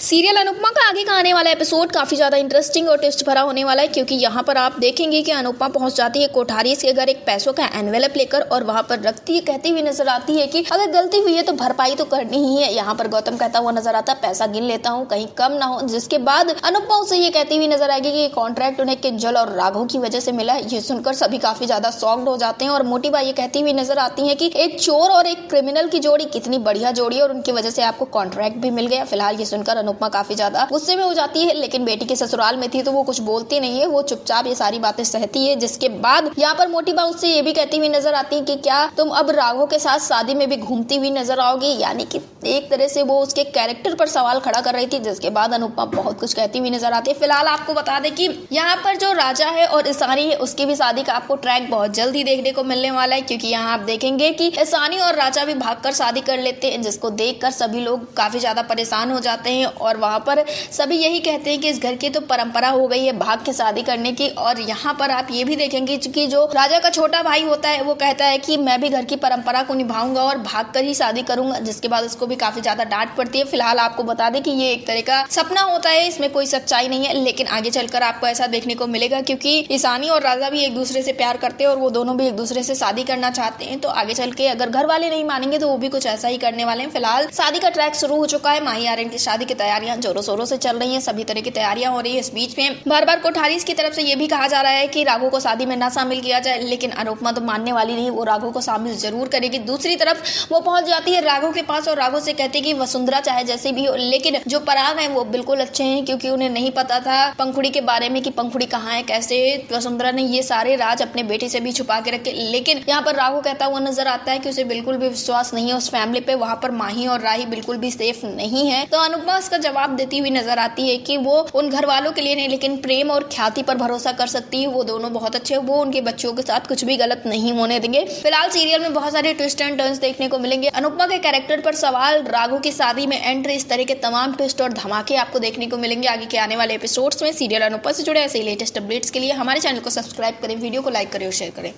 Serial Anupama का आगे का आने वाला एपिसोड काफी ज्यादा इंटरेस्टिंग और ट्विस्ट भरा होने वाला है, क्योंकि यहाँ पर आप देखेंगे कि अनुपमा पहुंच जाती है कोठारी के घर एक पैसों का एनवेलप लेकर और वहां पर रखती है, कहती हुई नजर आती है कि अगर गलती हुई है तो भरपाई तो करनी ही है। यहाँ पर गौतम कहता हुआ नजर आता है पैसा गिन लेता हूँ कहीं कम ना हो, जिसके बाद अनुपमा उसे ये कहती हुई नजर आएगी कि कॉन्ट्रैक्ट उन्हें किंजल और राघव की वजह से मिला है। ये सुनकर सभी काफी ज्यादा शॉक्ड हो जाते हैं और मोटी बाई ये कहती हुई नजर आती है कि एक चोर और एक क्रिमिनल की जोड़ी कितनी बढ़िया जोड़ी है और उनकी वजह से आपको कॉन्ट्रैक्ट भी मिल गया। फिलहाल ये सुनकर अनुपमा काफी ज्यादा गुस्से में हो जाती है, लेकिन बेटी के ससुराल में थी तो वो कुछ बोलती नहीं है, वो चुपचाप ये सारी बातें सहती है। जिसके बाद यहाँ पर मोटी बात उससे ये भी कहती हुई नजर आती है कि क्या तुम अब राघव के साथ शादी में भी घूमती हुई नजर आओगी, यानी कि एक तरह से वो उसके कैरेक्टर पर सवाल खड़ा कर रही थी। जिसके बाद अनुपमा बहुत कुछ कहती हुई नजर आती है। फिलहाल आपको बता दें कि यहाँ पर जो राजा है और ईशानी है उसकी भी शादी का आपको ट्रैक बहुत जल्द ही देखने को मिलने वाला है, क्योंकि यहाँ आप देखेंगे कि ईशानी और राजा भी भागकर शादी कर लेते हैं, जिसको देखकर सभी लोग काफी ज्यादा परेशान हो जाते हैं और वहां पर सभी यही कहते हैं कि इस घर की तो परंपरा हो गई है भाग के शादी करने की। और यहाँ पर आप ये भी देखेंगे कि जो राजा का छोटा भाई होता है वो कहता है कि मैं भी घर की परंपरा को निभाऊंगा और भाग कर ही शादी करूंगा, जिसके बाद उसको भी काफी ज्यादा डांट पड़ती है। फिलहाल आपको बता दें कि ये एक तरह का सपना होता है, इसमें कोई सच्चाई नहीं है, लेकिन आगे चलकर आपको ऐसा देखने को मिलेगा, क्योंकि ईशानी और राजा भी एक दूसरे से प्यार करते हैं और वो दोनों भी एक दूसरे से शादी करना चाहते हैं। तो आगे चल के अगर घर वाले नहीं मानेंगे तो वो भी कुछ ऐसा ही करने वाले हैं। फिलहाल शादी का ट्रैक शुरू हो चुका है, माही आर्यन की शादी की तैयारियां जोरों शोरों से चल रही है, सभी तरह की तैयारियां हो रही है। इस बीच में बार बार कोठारी की तरफ से ये भी कहा जा रहा है कि राघव को शादी में ना शामिल किया जाए, लेकिन अनुपमा तो मानने वाली नहीं, वो राघव को शामिल जरूर करेगी। दूसरी तरफ वो पहुंच जाती है राघव के पास और राघव से कहती है कि वसुंधरा चाहे जैसे भी हो, लेकिन जो पराग है वो बिल्कुल अच्छे हैं, क्योंकि उन्हें नहीं पता था पंखुड़ी के बारे में कि पंखुड़ी कहाँ है, कैसे वसुंधरा ने ये सारे राज अपने बेटे से भी छुपा के रखे। लेकिन यहाँ पर राघव कहता हुआ नजर आता है कि उसे बिल्कुल भी विश्वास नहीं है उस फैमिली पे, वहां पर माही और राही बिल्कुल भी सेफ नहीं है। तो अनुपमा उसका जवाब देती हुई नजर आती है कि वो उन घर वालों के लिए नहीं, लेकिन प्रेम और ख्याति पर भरोसा कर सकती है। वो दोनों बहुत अच्छे, वो उनके बच्चों के साथ कुछ भी गलत नहीं होने देंगे। फिलहाल सीरियल में बहुत सारे ट्विस्ट एंड टर्न्स देखने को मिलेंगे। अनुपमा के कैरेक्टर पर सवाल, राघव की शादी में एंट्री, इस तरह के तमाम ट्विस्ट और धमाके आपको देखने को मिलेंगे आगे के आने वाले एपिसोड्स में। सीरियल अनुपमा से जुड़े ऐसे ही लेटेस्ट अपडेट्स के लिए हमारे चैनल को सब्सक्राइब करें, वीडियो को लाइक करें और शेयर करें।